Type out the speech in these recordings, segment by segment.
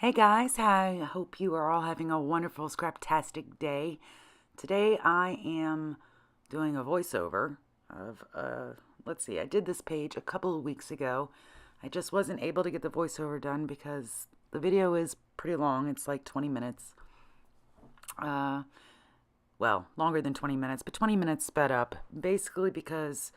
Hey guys, I hope you are all having a wonderful scraptastic day. Today I am doing a voiceover of, let's see, I did this page a couple of weeks ago. I just wasn't able to get the voiceover done because the video is pretty long. It's like 20 minutes. Well, longer than 20 minutes, but 20 minutes sped up, basically because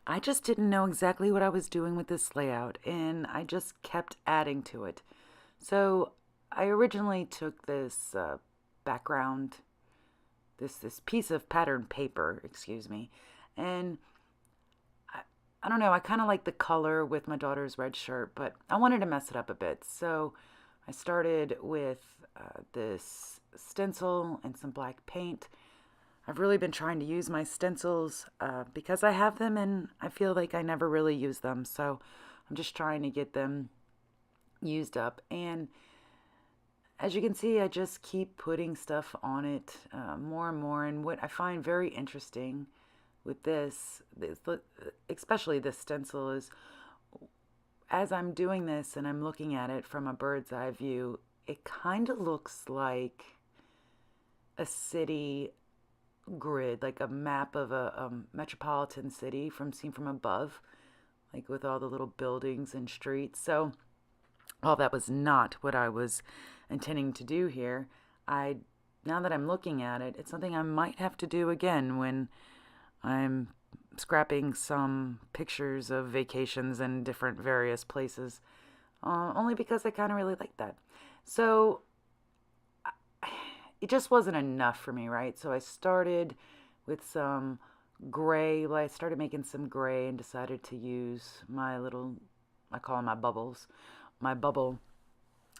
I just didn't know exactly what I was doing with this layout, and I just kept adding to it. So I originally took this background, this piece of patterned paper, excuse me, and I don't know, I kind of like the color with my daughter's red shirt, but I wanted to mess it up a bit. So I started with this stencil and some black paint. I've really been trying to use my stencils because I have them and I feel like I never really use them. So I'm just trying to get them used up. And as you can see, I just keep putting stuff on it more and more. And what I find very interesting with this, especially this stencil, is as I'm doing this and I'm looking at it from a bird's eye view, it kind of looks like a city grid, like a map of a metropolitan city seen from above, like with all the little buildings and streets. So while that was not what I was intending to do here, now that I'm looking at it, it's something I might have to do again when I'm scrapping some pictures of vacations in different various places, only because I kind of really like that. So it just wasn't enough for me, right? So I started with some gray. Well, I started making some gray and decided to use my little, I call them my bubbles, my bubble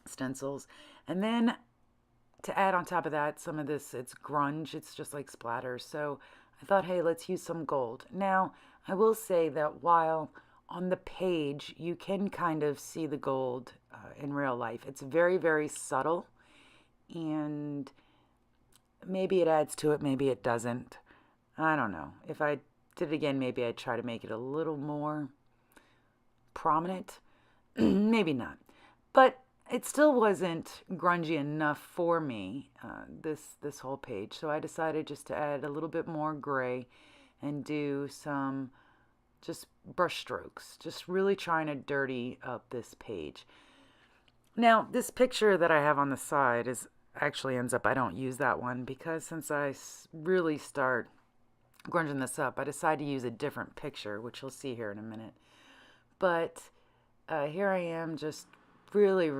stencils. And then to add on top of that, some of this, it's grunge. It's just like splatters. So I thought, hey, let's use some gold. Now, I will say that while on the page, you can kind of see the gold in real life. It's very, very subtle, and maybe it adds to it, maybe it doesn't. I don't know. If I did it again, maybe I'd try to make it a little more prominent. Maybe not. But it still wasn't grungy enough for me, this whole page. So I decided just to add a little bit more gray and do some just brush strokes, just really trying to dirty up this page. Now, this picture that I have on the side actually ends up, I don't use that one because since I really start grunging this up, I decide to use a different picture, which you'll see here in a minute. But here I am just really,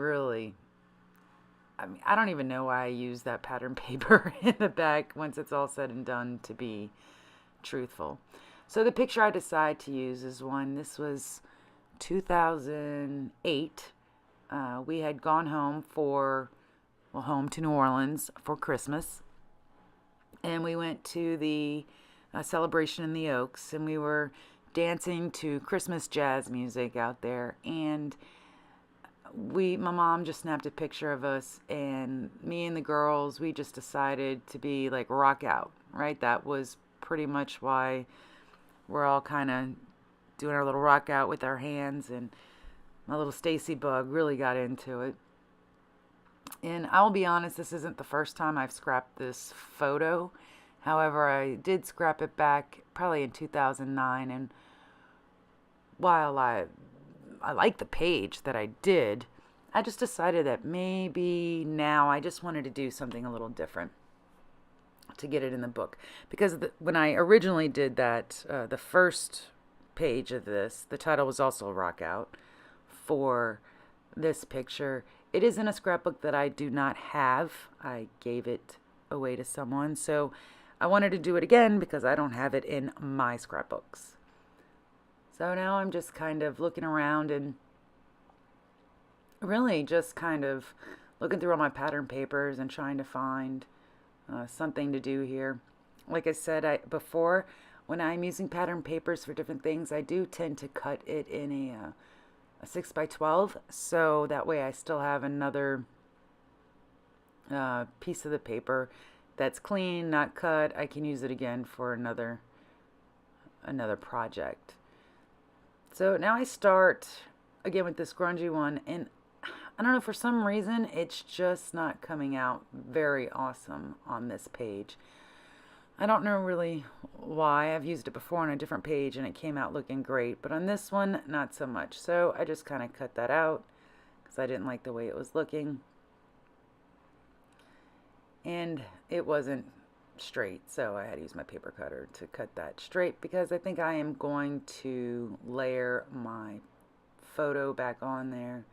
I mean, I don't even know why I use that pattern paper in the back once it's all said and done, to be truthful. So the picture I decide to use is one, this was 2008. We had gone home to New Orleans for Christmas. And we went to the celebration in the Oaks, and we were dancing to Christmas jazz music out there. And my mom just snapped a picture of us, and me and the girls, we just decided to be like rock out, right? That was pretty much why we're all kind of doing our little rock out with our hands, and my little Stacy bug really got into it. And I'll be honest, this isn't the first time I've scrapped this photo. However, I did scrap it back probably in 2009, and while I like the page that I did, I just decided that maybe now I just wanted to do something a little different to get it in the book. Because when I originally did that, the first page of this, the title was also Rock Out for this picture. It is in a scrapbook that I do not have. I gave it away to someone. So I wanted to do it again because I don't have it in my scrapbooks. So now I'm just kind of looking around and really just kind of looking through all my pattern papers and trying to find something to do here. Like I said before, when I'm using pattern papers for different things, I do tend to cut it in a 6x12, so that way I still have another piece of the paper that's clean, not cut. I can use it again for another project. So now I start again with this grungy one, and I don't know, for some reason, it's just not coming out very awesome on this page. I don't know really why. I've used it before on a different page and it came out looking great, but on this one, not so much. So I just kind of cut that out because I didn't like the way it was looking. And it wasn't straight, so I had to use my paper cutter to cut that straight because I think I am going to layer my photo back on there.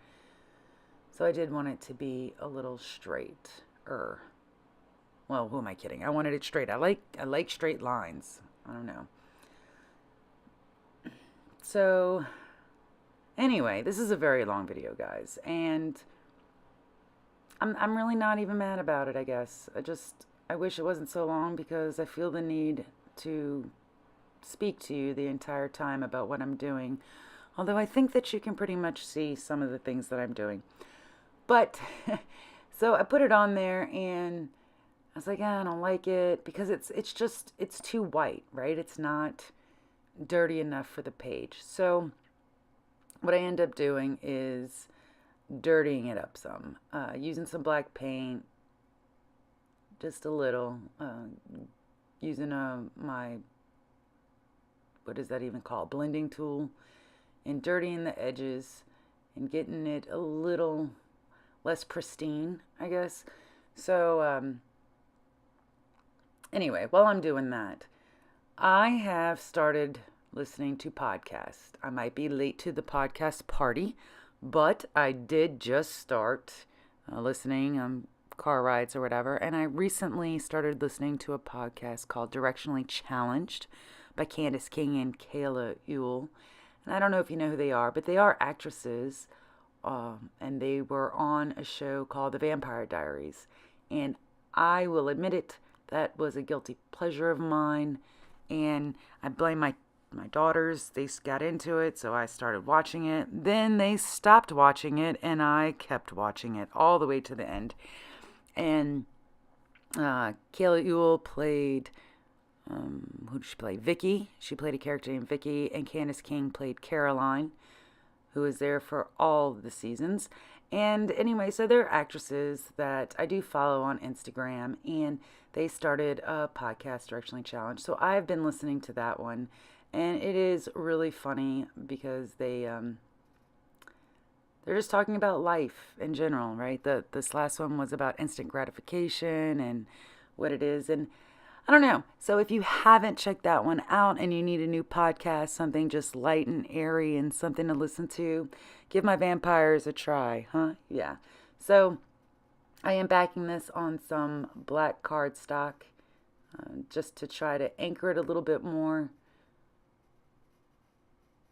So I did want it to be a little straighter. Well, who am I kidding? I wanted it straight. I like straight lines. I don't know. So anyway, this is a very long video, guys, and I'm really not even mad about it, I guess. I wish it wasn't so long because I feel the need to speak to you the entire time about what I'm doing. Although I think that you can pretty much see some of the things that I'm doing. But, so I put it on there and I was like, I don't like it because it's too white, right? It's not dirty enough for the page. So what I end up doing is dirtying it up some, using some black paint, just a little, using my, what is that even called, blending tool, and dirtying the edges and getting it a little less pristine, I guess. So anyway, while I'm doing that, I have started listening to podcasts. I might be late to the podcast party, but I did just start listening on car rides or whatever, and I recently started listening to a podcast called Directionally Challenged by Candace King and Kayla Ewell. And I don't know if you know who they are, but they are actresses, and they were on a show called The Vampire Diaries. And I will admit it, that was a guilty pleasure of mine, and I blame my daughters. They got into it, so I started watching it. Then they stopped watching it, and I kept watching it all the way to the end. And Kayla Ewell played, who did she play? Vicky. She played a character named Vicky, and Candace King played Caroline, who was there for all the seasons. And anyway, so they're actresses that I do follow on Instagram, and they started a podcast, Directionally Challenged. So I've been listening to that one, and it is really funny because they're just talking about life in general, right? This last one was about instant gratification and what it is. And I don't know. So if you haven't checked that one out and you need a new podcast, something just light and airy and something to listen to, give my vampires a try, huh? Yeah. So I am backing this on some black cardstock just to try to anchor it a little bit more.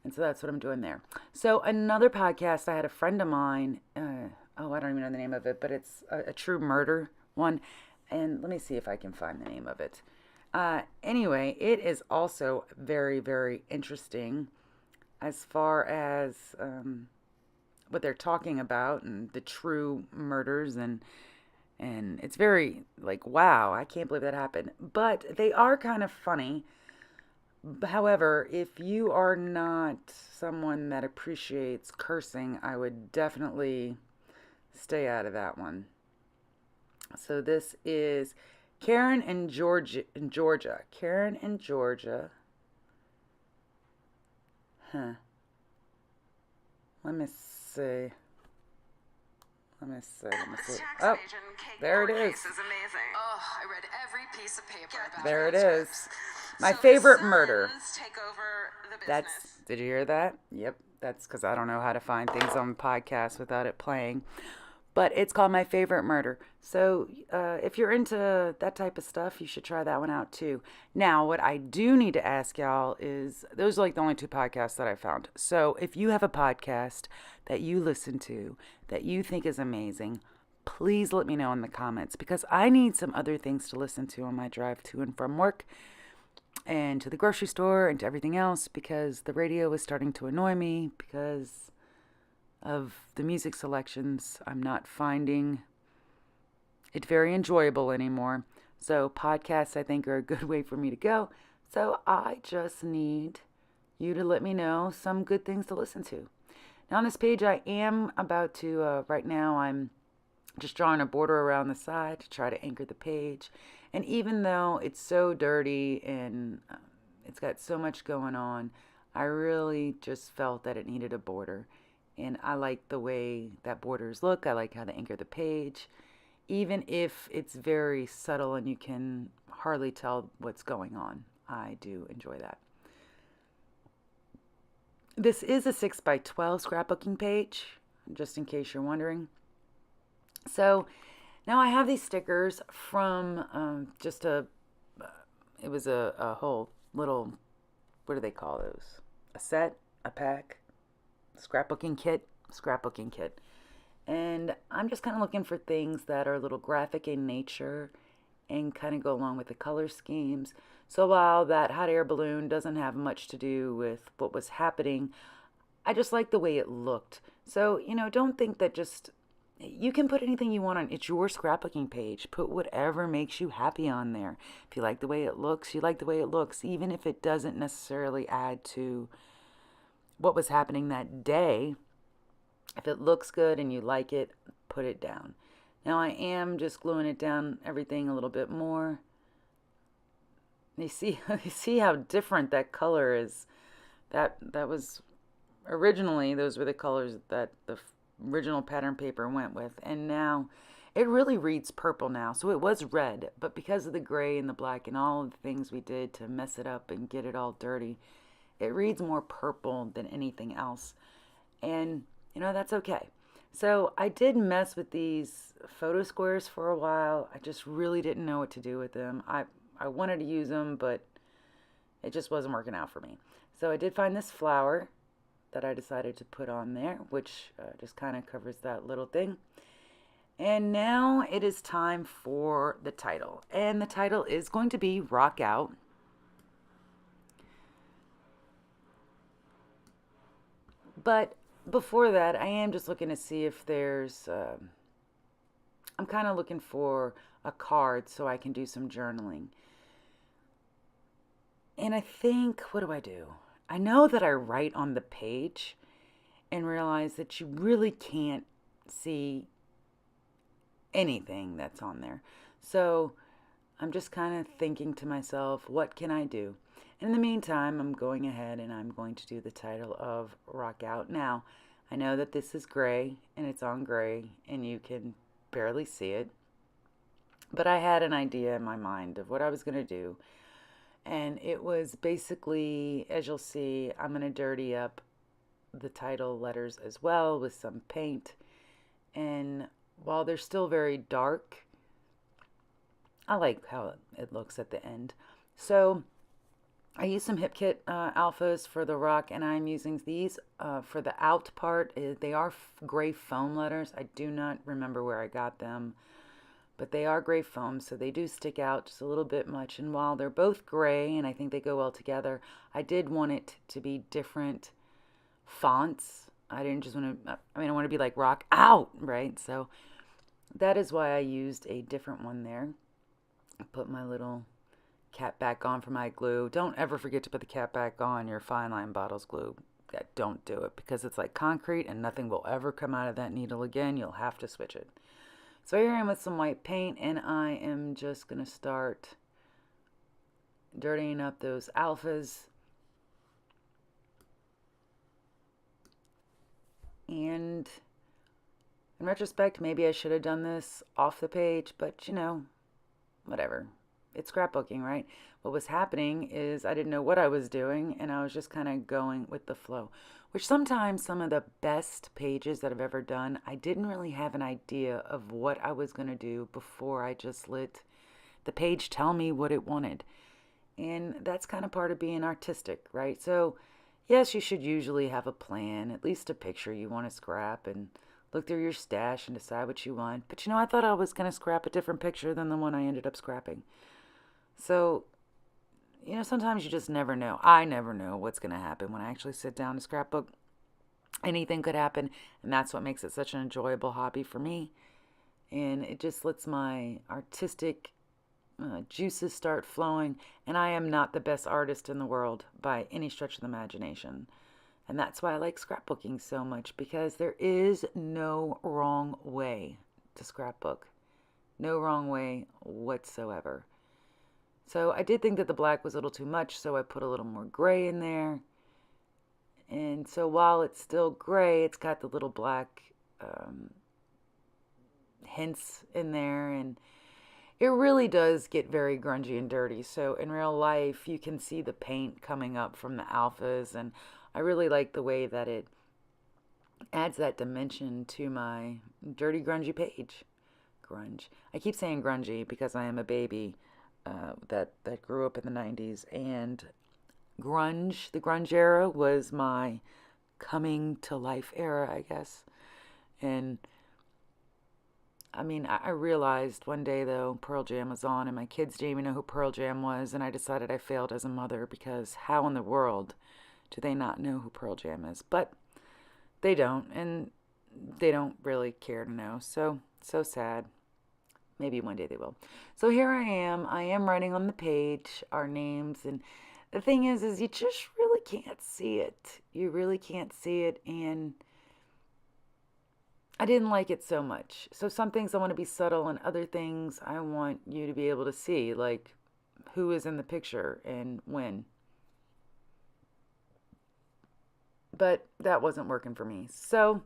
And so that's what I'm doing there. So another podcast, I had a friend of mine, I don't even know the name of it, but it's a true murder one. And let me see if I can find the name of it. Anyway, it is also very, very interesting as far as what they're talking about and the true murders. And it's very like, wow, I can't believe that happened. But they are kind of funny. However, if you are not someone that appreciates cursing, I would definitely stay out of that one. So this is Karen in Georgia. Karen in Georgia. Let me see. Oh, there it is. Oh, I read every piece of paper about there it is. My favorite murder. Take over the business. Did you hear that? Yep. That's because I don't know how to find things on podcasts without it playing. But it's called My Favorite Murder. So if you're into that type of stuff, you should try that one out too. Now, what I do need to ask y'all is, those are like the only two podcasts that I found. So if you have a podcast that you listen to that you think is amazing, please let me know in the comments, because I need some other things to listen to on my drive to and from work and to the grocery store and to everything else, because the radio is starting to annoy me because of the music selections. I'm not finding it very enjoyable anymore. So podcasts, I think, are a good way for me to go. So I just need you to let me know some good things to listen to. Now on this page I am about to, right now I'm just drawing a border around the side to try to anchor the page. And even though it's so dirty and it's got so much going on, I really just felt that it needed a border. And I like the way that borders look. I like how they anchor the page. Even if it's very subtle and you can hardly tell what's going on, I do enjoy that. This is a 6x12 scrapbooking page, just in case you're wondering. So now I have these stickers from it was a whole little, what do they call those? A set, a pack, scrapbooking kit. And I'm just kind of looking for things that are a little graphic in nature and kind of go along with the color schemes. So while that hot air balloon doesn't have much to do with what was happening, I just like the way it looked. So, don't think that you can put anything you want on. It's your scrapbooking page. Put whatever makes you happy on there. If you like the way it looks, you like the way it looks, even if it doesn't necessarily add to what was happening that day. If it looks good and you like it, put it down. Now I am just gluing it down everything a little bit more. You see how different that color is. That was originally, those were the colors that the original pattern paper went with, and now it really reads purple now. So it was red, but because of the gray and the black and all of the things we did to mess it up and get it all dirty, it reads more purple than anything else. And that's okay. So I did mess with these photo squares for a while. I just really didn't know what to do with them. I wanted to use them, but it just wasn't working out for me. So I did find this flower that I decided to put on there, which just kind of covers that little thing. And now it is time for the title. And the title is going to be Rock Out. But before that, I am just looking to see if there's, I'm kind of looking for a card so I can do some journaling. And I think, what do? I know that I write on the page and realize that you really can't see anything that's on there. So I'm just kind of thinking to myself, what can I do? In the meantime, I'm going ahead and I'm going to do the title of Rock Out. Now, I know that this is gray and it's on gray and you can barely see it, but I had an idea in my mind of what I was going to do. And it was basically, as you'll see, I'm going to dirty up the title letters as well with some paint. And while they're still very dark, I like how it looks at the end. So I used some Hip Kit alphas for the rock, and I'm using these for the out part. They are gray foam letters. I do not remember where I got them, but they are gray foam, so they do stick out just a little bit much. And while they're both gray, and I think they go well together, I did want it to be different fonts. I didn't just want to, I want to be like Rock Out, right? So that is why I used a different one there. I put my little cap back on for my glue. Don't ever forget to put the cap back on your fine line bottles glue. Don't do it, because it's like concrete and nothing will ever come out of that needle again. You'll have to switch it. So here I am with some white paint, and I am just going to start dirtying up those alphas. And in retrospect, maybe I should have done this off the page, but whatever. It's scrapbooking, right? What was happening is I didn't know what I was doing, and I was just kind of going with the flow, which sometimes some of the best pages that I've ever done, I didn't really have an idea of what I was going to do before I just let the page tell me what it wanted. And that's kind of part of being artistic, right? So yes, you should usually have a plan, at least a picture you want to scrap, and look through your stash and decide what you want. But I thought I was going to scrap a different picture than the one I ended up scrapping. So, sometimes you just never know. I never know what's going to happen when I actually sit down to scrapbook. Anything could happen, and that's what makes it such an enjoyable hobby for me. And it just lets my artistic juices start flowing. And I am not the best artist in the world by any stretch of the imagination. And that's why I like scrapbooking so much, because there is no wrong way to scrapbook. No wrong way whatsoever. So I did think that the black was a little too much, so I put a little more gray in there. And so while it's still gray, it's got the little black hints in there, and it really does get very grungy and dirty. So in real life, you can see the paint coming up from the alphas, and I really like the way that it adds that dimension to my dirty grungy page. Grunge. I keep saying grungy because I am a baby that grew up in the 90s, and grunge, the grunge era, was my coming to life era, I guess. And I mean, I realized one day, though, Pearl Jam was on, and my kids didn't even know who Pearl Jam was, and I decided I failed as a mother, because how in the world do they not know who Pearl Jam is? But they don't, and they don't really care to know. So sad. Maybe one day they will. So here I am writing on the page our names, and the thing is you just really can't see it. You really can't see it, and I didn't like it so much. So some things I want to be subtle, and other things I want you to be able to see, like who is in the picture and when. But that wasn't working for me. So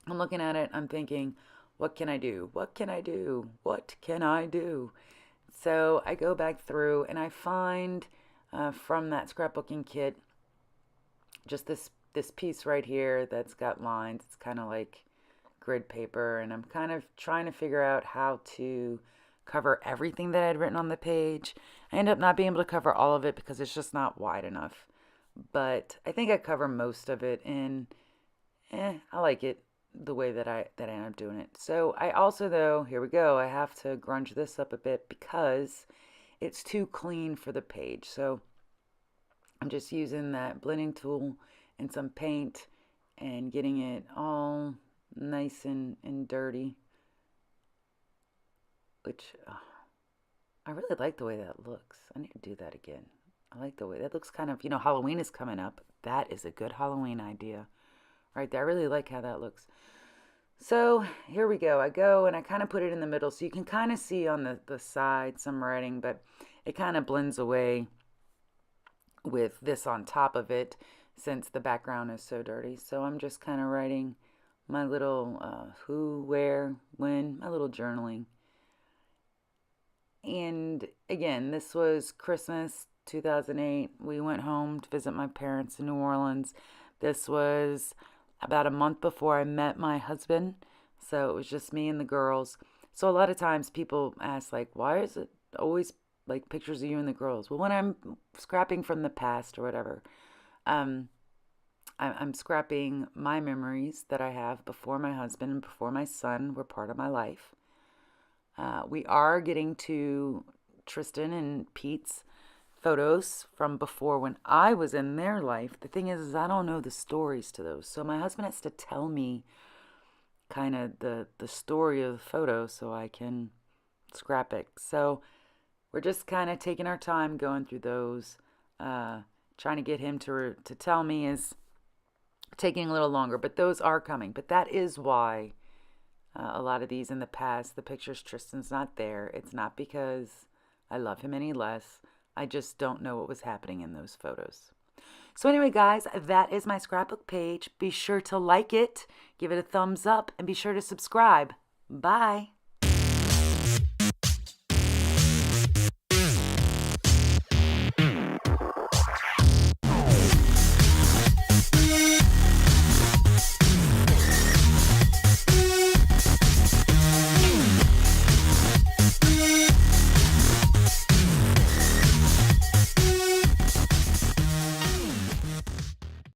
I'm looking at it, I'm thinking, what can I do? What can I do? What can I do? So I go back through, and I find from that scrapbooking kit just this piece right here that's got lines. It's kind of like grid paper, and I'm kind of trying to figure out how to cover everything that I had written on the page. I end up not being able to cover all of it because it's just not wide enough. But I think I cover most of it, and I like it the way that I end up doing it. So I also, though, here we go, I have to grunge this up a bit because it's too clean for the page. So I'm just using that blending tool and some paint and getting it all nice and dirty, which I really like the way that looks. I need to do that again. I like the way that looks. Kind of, Halloween is coming up. That is a good Halloween idea right there. I really like how that looks. So here we go. I go and I kind of put it in the middle, so you can kind of see on the side some writing, but it kind of blends away with this on top of it since the background is so dirty. So I'm just kind of writing my little who, where, when, my little journaling. And again, this was Christmas 2008. We went home to visit my parents in New Orleans. This was about a month before I met my husband. So it was just me and the girls. So a lot of times people ask, like, why is it always like pictures of you and the girls? Well, when I'm scrapping from the past or whatever, I'm scrapping my memories that I have before my husband and before my son were part of my life. We are getting to Tristan and Pete's photos from before when I was in their life. The thing is I don't know the stories to those. So my husband has to tell me kind of the story of the photo so I can scrap it. So we're just kind of taking our time going through those. Trying to get him to tell me is taking a little longer, but those are coming. But that is why a lot of these in the past, the pictures, Tristan's not there. It's not because I love him any less. I just don't know what was happening in those photos. So anyway, guys, that is my scrapbook page. Be sure to like it, give it a thumbs up, and be sure to subscribe. Bye.